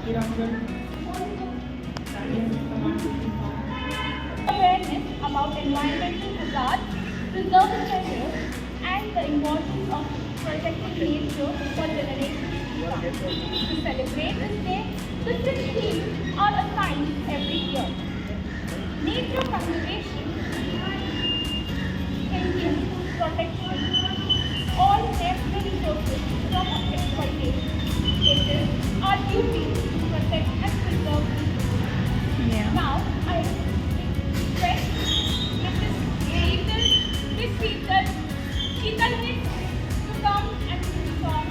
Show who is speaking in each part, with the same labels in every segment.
Speaker 1: Awareness about environmental hazards, preserving treasures, and the importance of protecting nature for generations to come. To celebrate this day, different themes are assigned every year. Nature conservation, Indian protection, all natural resources from exploitation. It is our duty to protect and preserve these.
Speaker 2: Yeah.
Speaker 1: Now, I request Mrs. Miss Sheetal Miss to come and sing the song.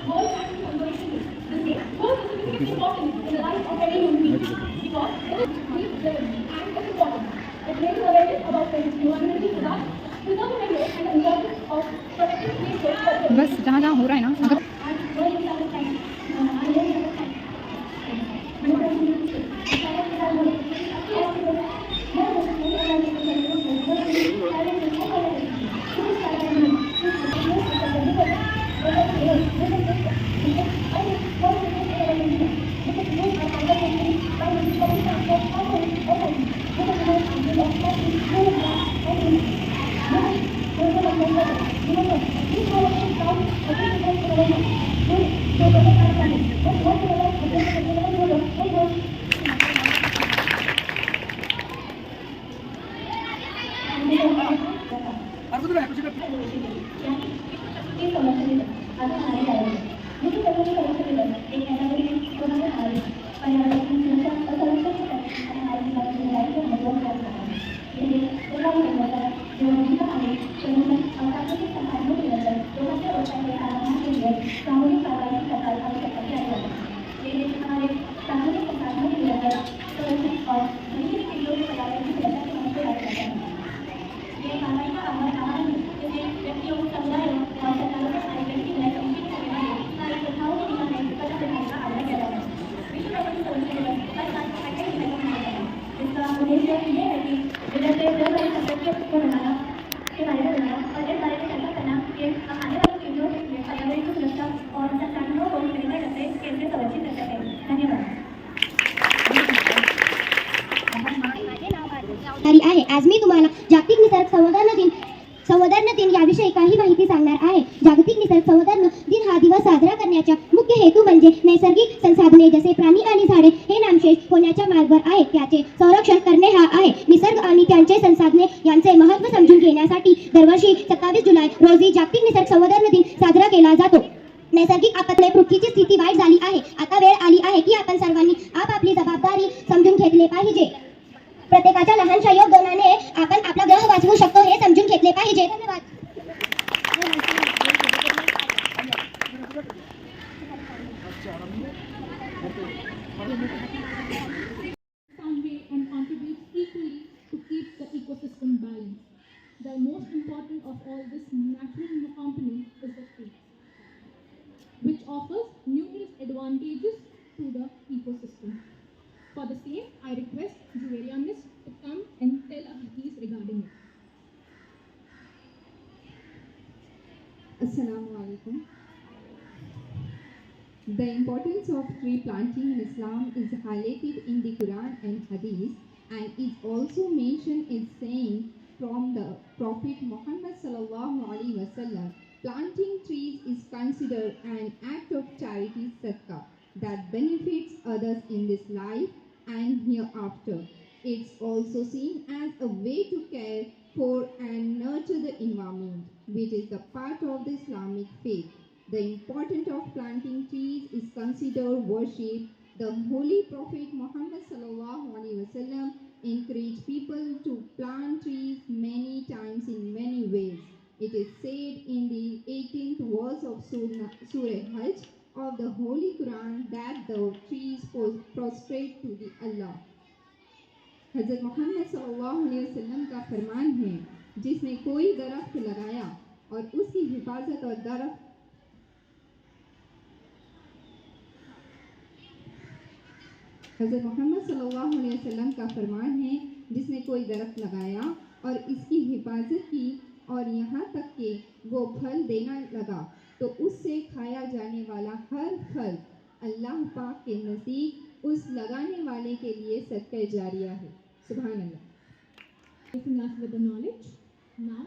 Speaker 1: world and conversion. The day holds a significant importance in the life of every human being because it is deep driven and it's important. It raises awareness about the vulnerability to that, preserving memory and the importance of protecting nature for the
Speaker 2: बस जहाँ जहाँ हो रहा है ना अगर
Speaker 1: and learning to understand. I learned to understand.
Speaker 3: आहे. आज मी तुम्हाला जागतिक निसर्ग संवर्धन दिन याविषयी काही माहिती सांगणार आहे. जागतिक निसर्ग संवर्धन दिन हा दिवस साजरा करण्याचा मुख्य हेतू म्हणजे नैसर्गिक संसाधने जसे प्राणी आणि झाडे हे नामशेष होण्याच्या मार्गावर आहेत त्याचे संरक्षण करणे हा आहे. निसर्ग आणि त्यांचे संसाधने यांचे महत्त्व समजून घेण्यासाठी दरवर्षी 27 जुलै रोजी जागतिक निसर्ग संवर्धन दिन साजरा केला जातो. नैसर्गिक आपत्तीमुळे पृथ्वीची स्थिती वाईट झाली आहे. आता वेळ आली आहे की आपण सर्वांनी आपापली जबाबदारी समजून घेतली पाहिजे. प्रत्येकाच्या लहानशा योगदानाने आपण आपला ग्रह वाचवू शकतो हे समजून घेतले पाहिजे. धन्यवाद.
Speaker 4: Some way and contributes equally to keep the ecosystem balanced. The most important of all this natural component is the tree, which offers numerous advantages to the ecosystem. For the same, I request Juveria Miss to come and tell our piece regarding it.
Speaker 5: Assalamu alaikum. The importance of tree planting in Islam is highlighted in the Quran and Hadith and is also mentioned in saying from the Prophet Muhammad sallallahu alaihi wasallam. Planting trees is considered an act of charity sadaqah that benefits others in this life and hereafter. It's also seen as a way to care for and nurture the environment, which is the part of the Islamic faith. The importance of planting trees is considered worship. The Holy Prophet Muhammad sallallahu alaihi wasallam encouraged people to plant trees many times in many ways. It is said in the 18th verse of Surah Hajj of the Holy Quran that the trees prostrate to the Allah. हज़रत मोहम्मद सल्लल्लाहु अलैहि वसल्लम का फरमान है, जिसने कोई दरख्त लगाया और उसकी हिफाजत और दरख्त हज़रत मोहम्मद सल्लल्लाहु अलैहि वसल्लम का फरमान है, जिसने कोई दरख्त लगाया और इसकी हिफाजत की और यहाँ तक कि वो फल देना लगा तो उससे खाया जाने वाला हर फल अल्लाह पाक के नज़दीक उस लगाने वाले के लिए सदका जारिया है. सुभान अल्लाह.
Speaker 4: Blessing us with the knowledge. Now